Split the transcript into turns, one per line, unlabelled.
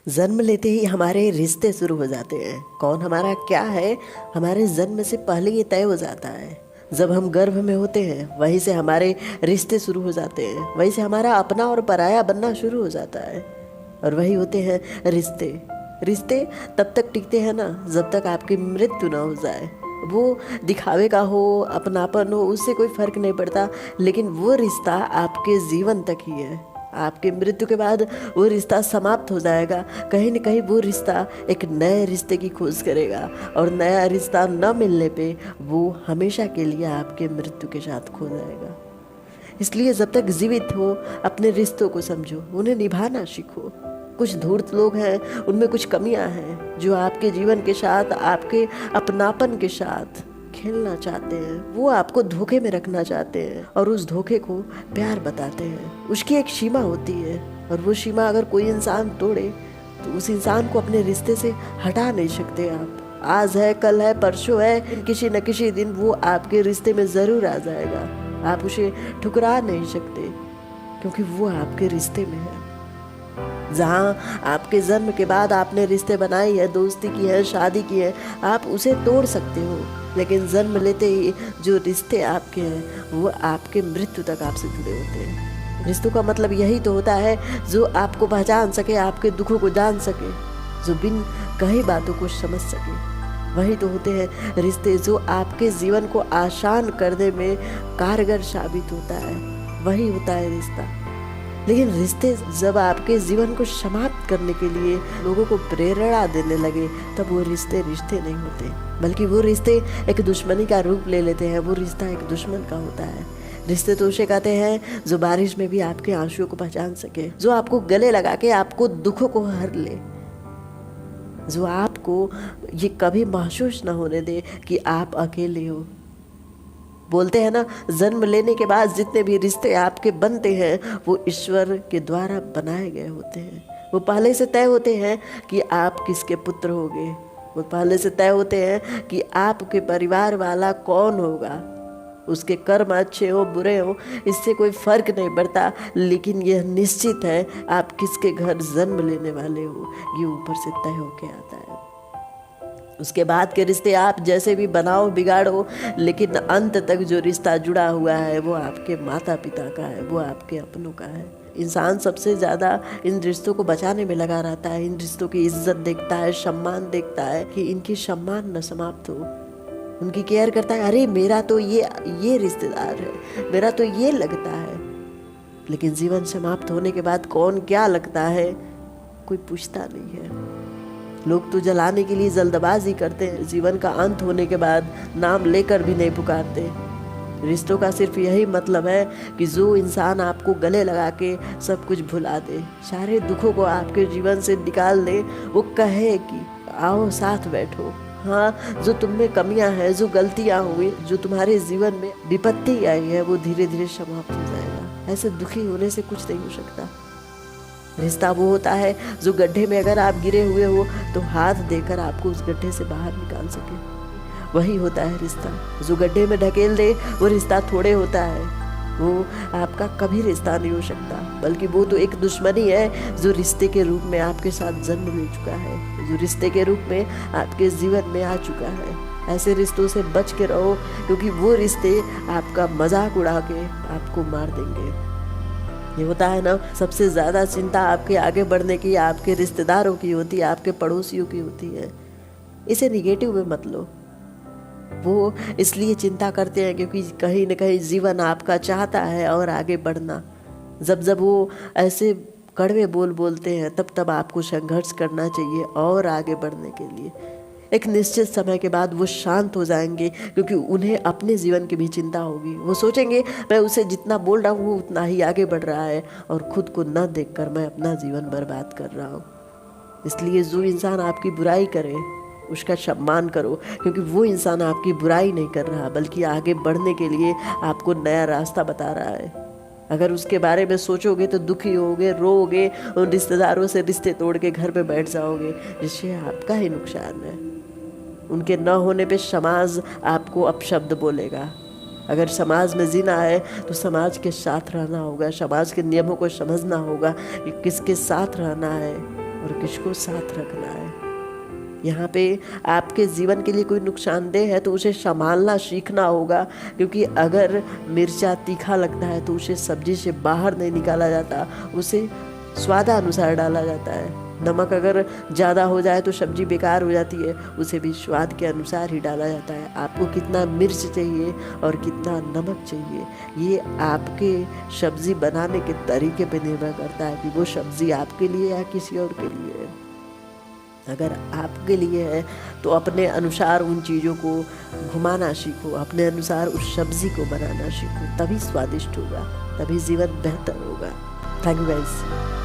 जन्म लेते ही हमारे रिश्ते शुरू हो जाते हैं। कौन हमारा क्या है, हमारे जन्म से पहले ये तय हो जाता है। जब हम गर्भ में होते हैं वहीं से हमारे रिश्ते शुरू हो जाते हैं, वहीं से हमारा अपना और पराया बनना शुरू हो जाता है। और वही होते हैं रिश्ते। रिश्ते तब तक टिकते हैं ना जब तक आपकी मृत्यु ना हो जाए। वो दिखावे का हो, अपनापन हो, उससे कोई फर्क नहीं पड़ता, लेकिन वो रिश्ता आपके जीवन तक ही है। आपकी मृत्यु के बाद वो रिश्ता समाप्त हो जाएगा। कहीं न कहीं वो रिश्ता एक नए रिश्ते की खोज करेगा, और नया रिश्ता न मिलने पे वो हमेशा के लिए आपके मृत्यु के साथ खो जाएगा। इसलिए जब तक जीवित हो अपने रिश्तों को समझो, उन्हें निभाना सीखो। कुछ धूर्त लोग हैं, उनमें कुछ कमियां हैं जो आपके जीवन के साथ, आपके अपनापन के साथ खेलना चाहते हैं। वो आपको धोखे में रखना चाहते हैं और उस धोखे को प्यार बताते हैं। उसकी एक सीमा होती है, और वो सीमा अगर कोई इंसान तोड़े तो उस इंसान को अपने रिश्ते से हटा नहीं सकते आप। आज है, कल है, परसों है, किसी न किसी दिन वो आपके रिश्ते में ज़रूर आ जाएगा। आप उसे ठुकरा नहीं सकते, क्योंकि वो आपके रिश्ते में है। जहाँ आपके जन्म के बाद आपने रिश्ते बनाए हैं, दोस्ती की है, शादी की है, आप उसे तोड़ सकते हो, लेकिन जन्म लेते ही जो रिश्ते आपके हैं वो आपके मृत्यु तक आपसे जुड़े होते हैं। रिश्तों का मतलब यही तो होता है जो आपको पहचान सके, आपके दुखों को जान सके, जो बिन कही बातों को समझ सके। वही तो होते हैं रिश्ते जो आपके जीवन को आसान करने में कारगर साबित होता है। वही होता है रिश्ता। लेकिन रिश्ते जब आपके जीवन को समाप्त करने के लिए लोगों को प्रेरणा देने लगे, तब वो रिश्ते रिश्ते नहीं होते, बल्कि वो रिश्ते एक दुश्मनी का रूप ले लेते हैं। वो रिश्ता एक दुश्मन का होता है। रिश्ते तो उसे कहते हैं जो बारिश में भी आपके आंसुओं को पहचान सके, जो आपको गले लगा के आपको दुखों को हर ले, जो आपको ये कभी महसूस न होने दे कि आप अकेले हो। बोलते हैं ना, जन्म लेने के बाद जितने भी रिश्ते आपके बनते हैं वो ईश्वर के द्वारा बनाए गए होते हैं। वो पहले से तय होते हैं कि आप किसके पुत्र होगे। वो पहले से तय होते हैं कि आपके परिवार वाला कौन होगा। उसके कर्म अच्छे हो बुरे हो इससे कोई फर्क नहीं पड़ता, लेकिन यह निश्चित है आप किसके घर जन्म लेने वाले हो, ये ऊपर से तय होके आता है। उसके बाद के रिश्ते आप जैसे भी बनाओ बिगाड़ो, लेकिन अंत तक जो रिश्ता जुड़ा हुआ है वो आपके माता पिता का है, वो आपके अपनों का है। इंसान सबसे ज़्यादा इन रिश्तों को बचाने में लगा रहता है। इन रिश्तों की इज्जत देखता है, सम्मान देखता है कि इनकी सम्मान न समाप्त हो। उनकी केयर करता है, अरे मेरा तो ये रिश्तेदार है, मेरा तो ये लगता है। लेकिन जीवन समाप्त होने के बाद कौन क्या लगता है कोई पूछता नहीं है। लोग तो जलाने के लिए जल्दबाजी करते हैं, जीवन का अंत होने के बाद नाम लेकर भी नहीं पुकारते। रिश्तों का सिर्फ यही मतलब है कि जो इंसान आपको गले लगा के सब कुछ भुला दे, सारे दुखों को आपके जीवन से निकाल दे, वो कहे कि आओ साथ बैठो। हाँ, जो तुम में कमियां हैं, जो गलतियां हुई, जो तुम्हारे जीवन में विपत्ति आई है, वो धीरे धीरे समाप्त हो जाएगा। ऐसे दुखी होने से कुछ नहीं हो सकता। रिश्ता वो होता है जो गड्ढे में अगर आप गिरे हुए हो तो हाथ देकर आपको उस गड्ढे से बाहर निकाल सके। वही होता है रिश्ता। जो गड्ढे में ढकेल दे वो रिश्ता थोड़े होता है, वो आपका कभी रिश्ता नहीं हो सकता, बल्कि वो तो एक दुश्मनी है जो रिश्ते के रूप में आपके साथ जन्म ले चुका है, जो रिश्ते के रूप में आपके जीवन में आ चुका है। ऐसे रिश्तों से बच के रहो, क्योंकि वो रिश्ते आपका मजाक उड़ा के आपको मार देंगे। ये होता है ना, सबसे ज़्यादा चिंता आपके आगे बढ़ने की आपके रिश्तेदारों की होती है, आपके पड़ोसियों की होती है। इसे निगेटिव में मत लो। वो इसलिए चिंता करते हैं क्योंकि कहीं न कहीं जीवन आपका चाहता है और आगे बढ़ना। जब जब वो ऐसे कड़वे बोल बोलते हैं तब तब आपको संघर्ष करना चाहिए और आगे बढ़ने के लिए। एक निश्चित समय के बाद वो शांत हो जाएंगे, क्योंकि उन्हें अपने जीवन की भी चिंता होगी। वो सोचेंगे मैं उसे जितना बोल रहा हूँ वो उतना ही आगे बढ़ रहा है, और खुद को न देखकर मैं अपना जीवन बर्बाद कर रहा हूँ। इसलिए जो इंसान आपकी बुराई करे उसका सम्मान करो, क्योंकि वो इंसान आपकी बुराई नहीं कर रहा, बल्कि आगे बढ़ने के लिए आपको नया रास्ता बता रहा है। अगर उसके बारे में सोचोगे तो दुखी होगे, रोओगे, उन रिश्तेदारों से रिश्ते तोड़ के घर पे बैठ जाओगे, जिससे आपका ही नुकसान है। उनके न होने पे समाज आपको अपशब्द बोलेगा। अगर समाज में जीना है तो समाज के साथ रहना होगा, समाज के नियमों को समझना होगा कि किसके साथ रहना है। और किसको साथ रखना है। यहाँ पे आपके जीवन के लिए कोई नुकसानदेह है तो उसे संभालना सीखना होगा, क्योंकि अगर मिर्चा तीखा लगता है तो उसे सब्जी से बाहर नहीं निकाला जाता, उसे स्वादानुसार डाला जाता है। नमक अगर ज़्यादा हो जाए तो सब्जी बेकार हो जाती है, उसे भी स्वाद के अनुसार ही डाला जाता है। आपको कितना मिर्च चाहिए और कितना नमक चाहिए, ये आपके सब्ज़ी बनाने के तरीके पे निर्भर करता है कि वो सब्ज़ी आपके लिए या किसी और के लिए है। अगर आपके लिए है तो अपने अनुसार उन चीज़ों को घुमाना सीखो, अपने अनुसार उस सब्ज़ी को बनाना सीखो, तभी स्वादिष्ट होगा, तभी जीवन बेहतर होगा। Thank you guys.